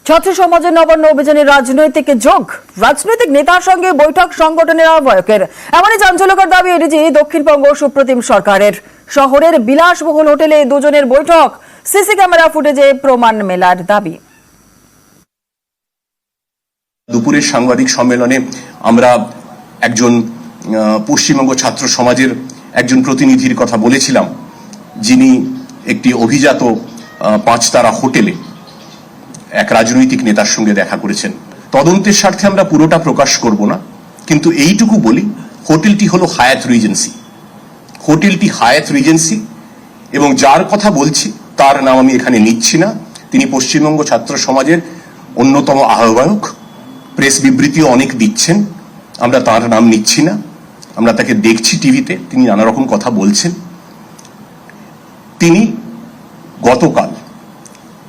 ছাত্র সমাজের নবান্ন অভিযানে রাজনৈতিক যোগ, রাজনৈতিক নেতার সঙ্গে বৈঠক সংগঠনের আহ্বায়কের। এমনই চাঞ্চল্যকর দাবি এডিজি দক্ষিণবঙ্গ সুপ্রতিম সরকারের। শহরের বিলাসবহুল হোটেলে দুজনের বৈঠক, সিসি ক্যামেরা ফুটেজে প্রমাণ মেলার দাবি। দুপুরের সাংবাদিক সম্মেলনে আমরা একজন পশ্চিমবঙ্গ ছাত্র সমাজের একজন প্রতিনিধির কথা বলেছিলাম, যিনি একটি অভিজাত 5 তারা হোটেলে এক রাজনৈতিক নেতার সঙ্গে দেখা করেছেন। তদন্তের স্বার্থে আমরা পুরোটা প্রকাশ করব না, কিন্তু এইটুকু বলি, হোটেলটি হলো হায়াত রিজেন্সি। হোটেলটি হায়াত রিজেন্সি এবং যার কথা বলছি তার নাম আমি এখানে নিচ্ছি না। তিনি পশ্চিমবঙ্গ ছাত্র সমাজের অন্যতম আহ্বায়ক, প্রেস বিবৃতিও অনেক দিচ্ছেন, আমরা তার নাম নিচ্ছি না। আমরা তাকে দেখছি টিভিতে, তিনি নানা রকম কথা বলছেন। তিনি গতকাল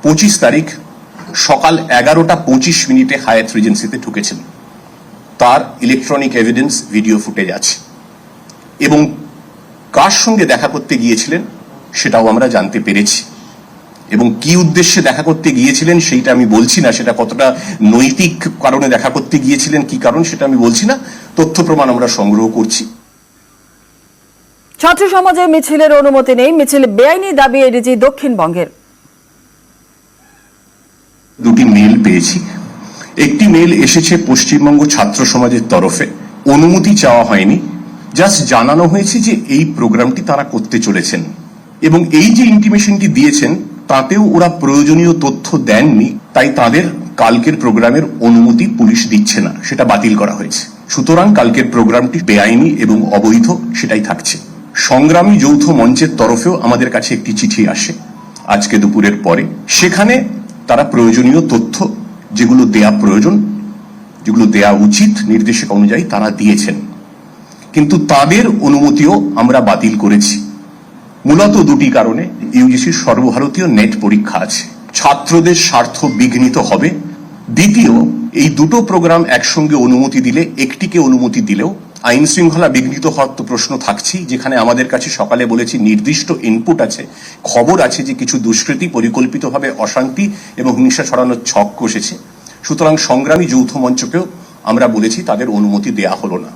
25 তারিখ সকাল 11:25 হায়াত রিজেন্সিতে ঢুকেছেন। তার ইলেকট্রনিক এভিডেন্স ভিডিও ফুটেজ আছে এবং কার সঙ্গে দেখা করতে গিয়েছিলেন সেটাও আমরা জানতে পেরেছি। এবং কি উদ্দেশ্যে দেখা করতে গিয়েছিলেন সেইটা আমি বলছি না, সেটা কতটা নৈতিক কারণে দেখা করতে গিয়েছিলেন, কি কারণ সেটা আমি বলছি না। তথ্য প্রমাণ আমরা সংগ্রহ করছি। ছাত্র সমাজে মিছিলের অনুমতি নেই, মিছিল বেআইনি দাবি এডিজি দক্ষিণবঙ্গের। দুটি মেল পেয়েছি। একটি মেল এসেছে পশ্চিমবঙ্গ ছাত্র সমাজের তরফে, অনুমতি চাওয়া হয়নি, জাস্ট জানানো হয়েছে যে এই প্রোগ্রামটি তারা করতে চলেছেন এবং এই যে ইন্টিমেশনটি দিয়েছেন তাতেও ওরা প্রয়োজনীয় তথ্য দেননি, তাই তাদের কালকের প্রোগ্রামের অনুমতি পুলিশ দিচ্ছে না, সেটা বাতিল করা হয়েছে। সুতরাং কালকের প্রোগ্রামটি বেআইনি এবং অবৈধ, সেটাই থাকছে। সংগ্রামী যৌথ মঞ্চের তরফেও আমাদের কাছে একটি চিঠি আসে আজকে দুপুরের পরে। সেখানে তারা প্রয়োজনীয় তথ্য যেগুলো দেয়া প্রয়োজন, যেগুলো দেয়া উচিত নির্দেশিকা অনুযায়ী তারা দিয়েছেন, কিন্তু তাদের অনুমতিও আমরা বাতিল করেছি। মূলত দুটি কারণে। ইউজিসির সর্বভারতীয় নেট পরীক্ষা আছে, ছাত্রদের স্বার্থ বিঘ্নিত হবে। দ্বিতীয়, এই দুটো প্রোগ্রাম একসঙ্গে অনুমতি দিলে, একটিকে অনুমতি দিলেও আইন শৃঙ্খলা বিঘ্নিত হওয়ার তো প্রশ্ন থাকছেই, যেখানে আমাদের কাছে সকালে বলেছি নির্দিষ্ট ইনপুট আছে, খবর আছে যে কিছু দুষ্কৃতী পরিকল্পিতভাবে অশান্তি এবং হিংসা ছড়ানোর ছক কষেছে। সুতরাং সংগ্রামী যৌথ মঞ্চকেও আমরা বলেছি তাদের অনুমতি দেয়া হলো না।